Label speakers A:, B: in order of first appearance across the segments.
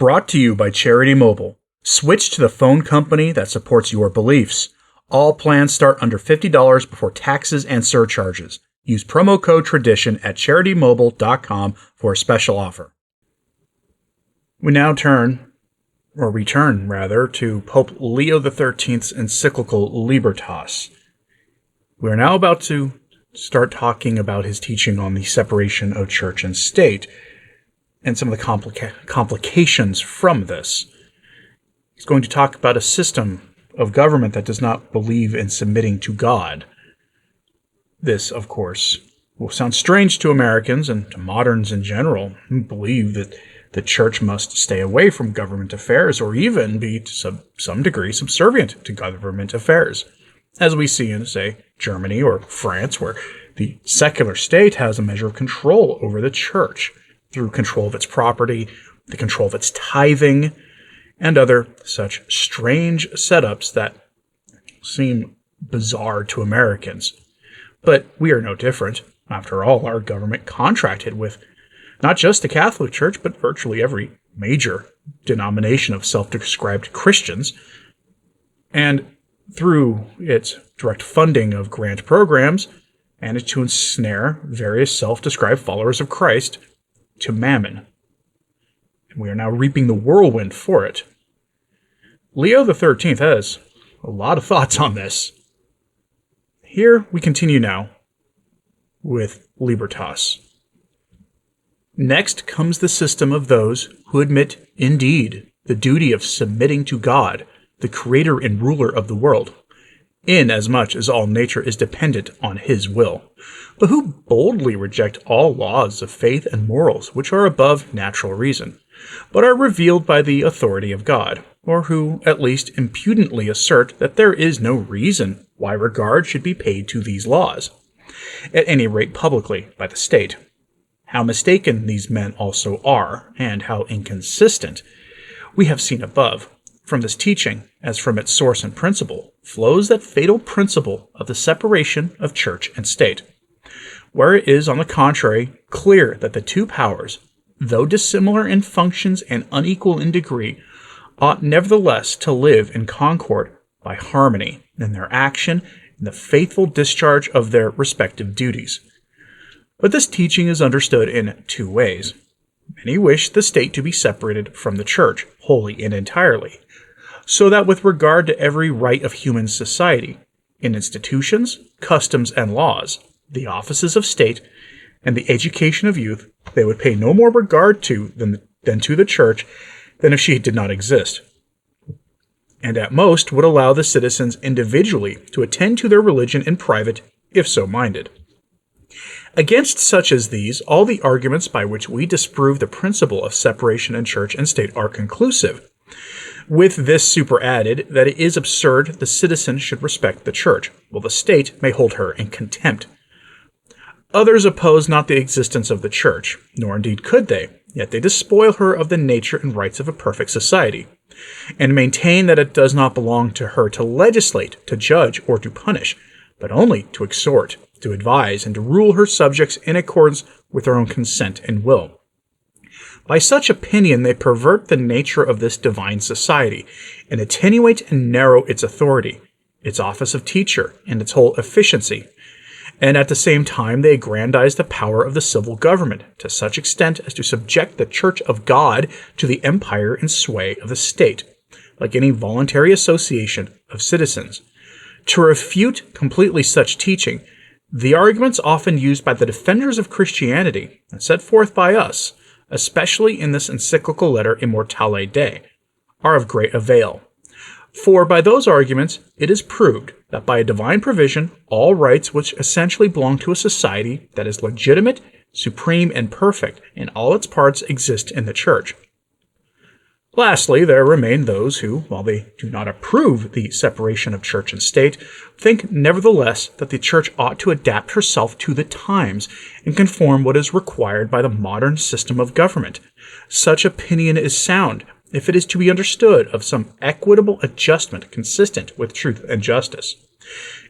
A: Brought to you by Charity Mobile. Switch to the phone company that supports your beliefs. All plans start under $50 before taxes and surcharges. Use promo code TRADITION at CharityMobile.com for a special offer. We now return to Pope Leo XIII's encyclical Libertas. We are now about to start talking about his teaching on the separation of church and state and some of the complications from this. He's going to talk about a system of government that does not believe in submitting to God. This, of course, will sound strange to Americans and to moderns in general who believe that the church must stay away from government affairs or even be to some degree subservient to government affairs, as we see in, say, Germany or France, where the secular state has a measure of control over the church through control of its property, the control of its tithing, and other such strange setups that seem bizarre to Americans. But we are no different. After all, our government contracted with not just the Catholic Church, but virtually every major denomination of self-described Christians. And through its direct funding of grant programs, managed to ensnare various self-described followers of Christ to mammon. And we are now reaping the whirlwind for it. Leo XIII has a lot of thoughts on this. Here we continue now with Libertas. Next comes the system of those who admit, indeed, the duty of submitting to God, the creator and ruler of the world, inasmuch as all nature is dependent on his will, but who boldly reject all laws of faith and morals which are above natural reason, but are revealed by the authority of God, or who at least impudently assert that there is no reason why regard should be paid to these laws, at any rate publicly, by the state. How mistaken these men also are, and how inconsistent, we have seen above. From this teaching, as from its source and principle, flows that fatal principle of the separation of church and state, where it is, on the contrary, clear that the two powers, though dissimilar in functions and unequal in degree, ought nevertheless to live in concord by harmony in their action and the faithful discharge of their respective duties. But this teaching is understood in two ways. Many wish the state to be separated from the church, wholly and entirely, so that with regard to every right of human society, in institutions, customs, and laws, the offices of state, and the education of youth, they would pay no more regard to than to the church than if she did not exist, and at most would allow the citizens individually to attend to their religion in private, if so minded. Against such as these, all the arguments by which we disprove the principle of separation in church and state are conclusive, with this superadded that it is absurd the citizen should respect the church, while the state may hold her in contempt. Others oppose not the existence of the church, nor indeed could they, yet they despoil her of the nature and rights of a perfect society, and maintain that it does not belong to her to legislate, to judge, or to punish, but only to exhort, to advise, and to rule her subjects in accordance with their own consent and will. By such opinion they pervert the nature of this divine society, and attenuate and narrow its authority, its office of teacher, and its whole efficiency, and at the same time they aggrandize the power of the civil government to such extent as to subject the Church of God to the empire and sway of the state, like any voluntary association of citizens. To refute completely such teaching, the arguments often used by the defenders of Christianity, and set forth by us, especially in this encyclical letter Immortale Dei, are of great avail. For by those arguments it is proved that by a divine provision all rights which essentially belong to a society that is legitimate, supreme, and perfect in all its parts exist in the Church. Lastly, there remain those who, while they do not approve the separation of church and state, think nevertheless that the Church ought to adapt herself to the times and conform what is required by the modern system of government. Such opinion is sound, if it is to be understood of some equitable adjustment consistent with truth and justice.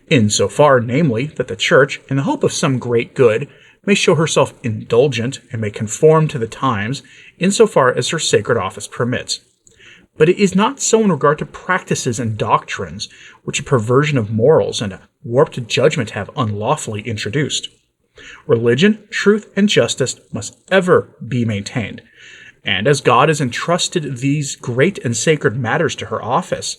A: In so far, namely, that the Church, in the hope of some great good, may show herself indulgent and may conform to the times insofar as her sacred office permits. But it is not so in regard to practices and doctrines which a perversion of morals and a warped judgment have unlawfully introduced. Religion, truth, and justice must ever be maintained, and as God has entrusted these great and sacred matters to her office,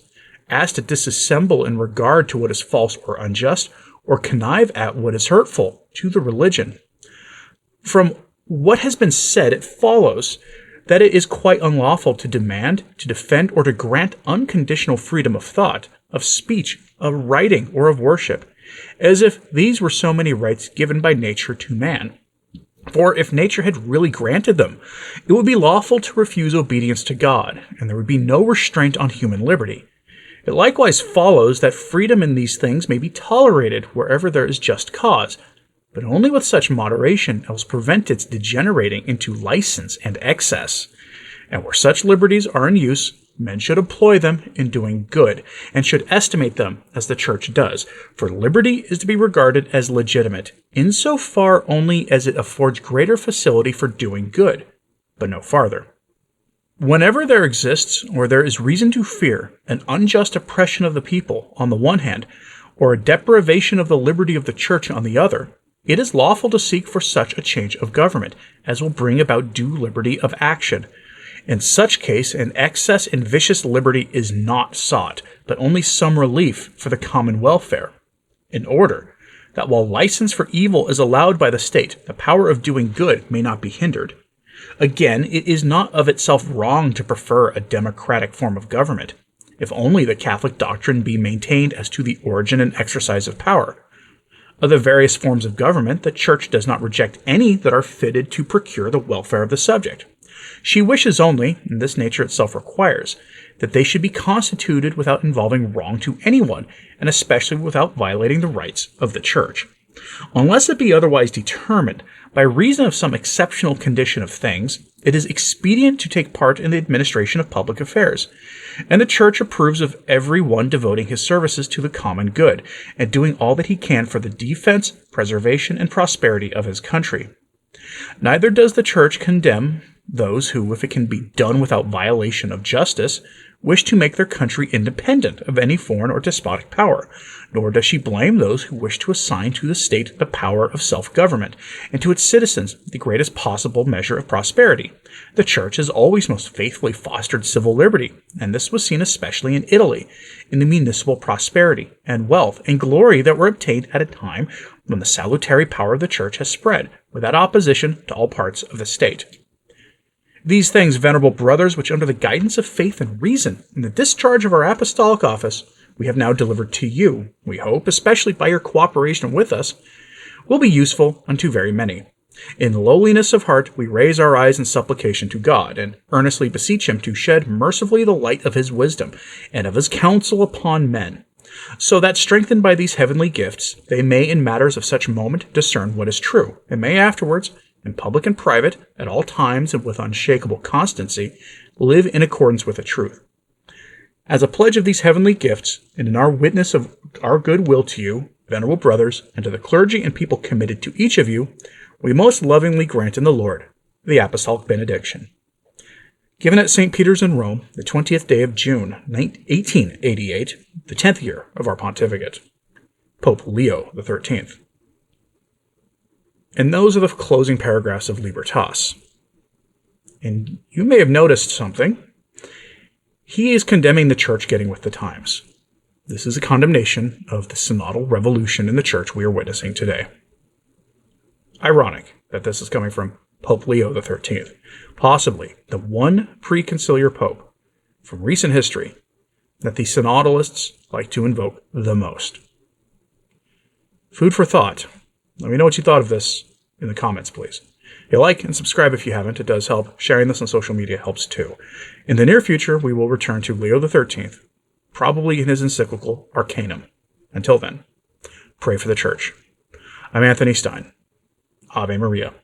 A: as to disassemble in regard to what is false or unjust, or connive at what is hurtful to the religion. From what has been said, it follows that it is quite unlawful to demand, to defend, or to grant unconditional freedom of thought, of speech, of writing, or of worship, as if these were so many rights given by nature to man. For if nature had really granted them, it would be lawful to refuse obedience to God, and there would be no restraint on human liberty. It likewise follows that freedom in these things may be tolerated wherever there is just cause, but only with such moderation as prevent its degenerating into license and excess. And where such liberties are in use, men should employ them in doing good, and should estimate them as the Church does, for liberty is to be regarded as legitimate, insofar only as it affords greater facility for doing good, but no farther. Whenever there exists, or there is reason to fear, an unjust oppression of the people on the one hand, or a deprivation of the liberty of the Church on the other, it is lawful to seek for such a change of government as will bring about due liberty of action. In such case, an excess in vicious liberty is not sought, but only some relief for the common welfare, in order that while license for evil is allowed by the state, the power of doing good may not be hindered. Again, it is not of itself wrong to prefer a democratic form of government, if only the Catholic doctrine be maintained as to the origin and exercise of power. Of the various forms of government, the Church does not reject any that are fitted to procure the welfare of the subject. She wishes only, and this nature itself requires, that they should be constituted without involving wrong to anyone, and especially without violating the rights of the Church. Unless it be otherwise determined, by reason of some exceptional condition of things, it is expedient to take part in the administration of public affairs, and the Church approves of every one devoting his services to the common good, and doing all that he can for the defense, preservation, and prosperity of his country. Neither does the Church condemn those who, if it can be done without violation of justice, wish to make their country independent of any foreign or despotic power, nor does she blame those who wish to assign to the state the power of self-government, and to its citizens the greatest possible measure of prosperity. The Church has always most faithfully fostered civil liberty, and this was seen especially in Italy, in the municipal prosperity, and wealth, and glory that were obtained at a time when the salutary power of the Church has spread, without opposition, to all parts of the state. These things, venerable brothers, which under the guidance of faith and reason, in the discharge of our apostolic office, we have now delivered to you, we hope, especially by your cooperation with us, will be useful unto very many. In lowliness of heart we raise our eyes in supplication to God, and earnestly beseech him to shed mercifully the light of his wisdom, and of his counsel upon men, so that, strengthened by these heavenly gifts, they may in matters of such moment discern what is true, and may afterwards, in public and private, at all times and with unshakable constancy, live in accordance with the truth. As a pledge of these heavenly gifts, and in our witness of our good will to you, venerable brothers, and to the clergy and people committed to each of you, we most lovingly grant in the Lord the apostolic benediction. Given at St. Peter's in Rome, the 20th day of June, 1888, the 10th year of our pontificate, Pope Leo XIII. And those are the closing paragraphs of Libertas. And you may have noticed something. He is condemning the Church getting with the times. This is a condemnation of the synodal revolution in the Church we are witnessing today. Ironic that this is coming from Pope Leo XIII, possibly the one preconciliar pope from recent history that the synodalists like to invoke the most. Food for thought. Let me know what you thought of this in the comments, please. Hey, like and subscribe if you haven't. It does help. Sharing this on social media helps too. In the near future, we will return to Leo XIII, probably in his encyclical Arcanum. Until then, pray for the Church. I'm Anthony Stine. Ave Maria.